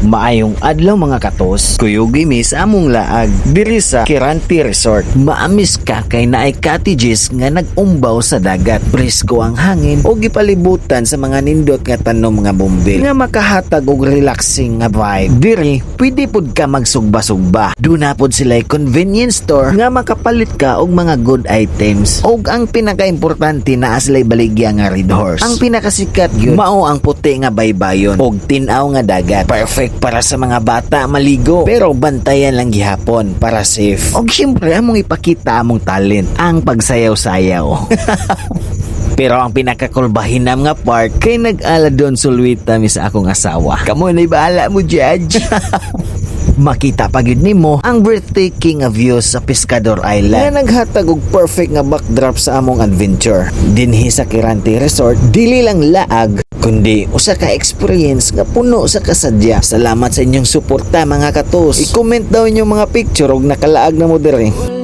Maayong adlaw mga katos, kuyugi mi sa among laag diri sa Kiranti Resort. Maamis ka kay naay cottages nga nag-umbaw sa dagat. Presko ang hangin o gipalibutan sa mga nindot nga tanom nga bumbil nga makahatag og relaxing nga vibe. Diri pwede pud ka magsugba-sugba. Duna pud sila'y convenience store nga makapalit ka og mga good items. Og ang pinaka-importante naa sila'y baligya nga Red Horse. Ang pinakasikat gyud mao ang puti nga baybayon og tin-aw nga dagat. Perfect para sa mga bata maligo, pero bantayan lang gihapon para safe. Og syempre among ipakita among talent, ang pagsayaw-sayaw. Pero ang pinakakulbahinam nga part kay nag-ala doon sulwita mi sa akong asawa. Kamo na'y bahala mo, Judge. Makita pa gyud nimo ang breathtaking nga views sa Pescador Island nga naghatag og perfect nga backdrop sa among adventure. Dinhi sa Kiranti Resort, dili lang laag kundi usa ka experience nga puno sa kasadya. Salamat sa inyong suporta mga katos. I-comment daw inyong mga picture og nakalaag na mo diri.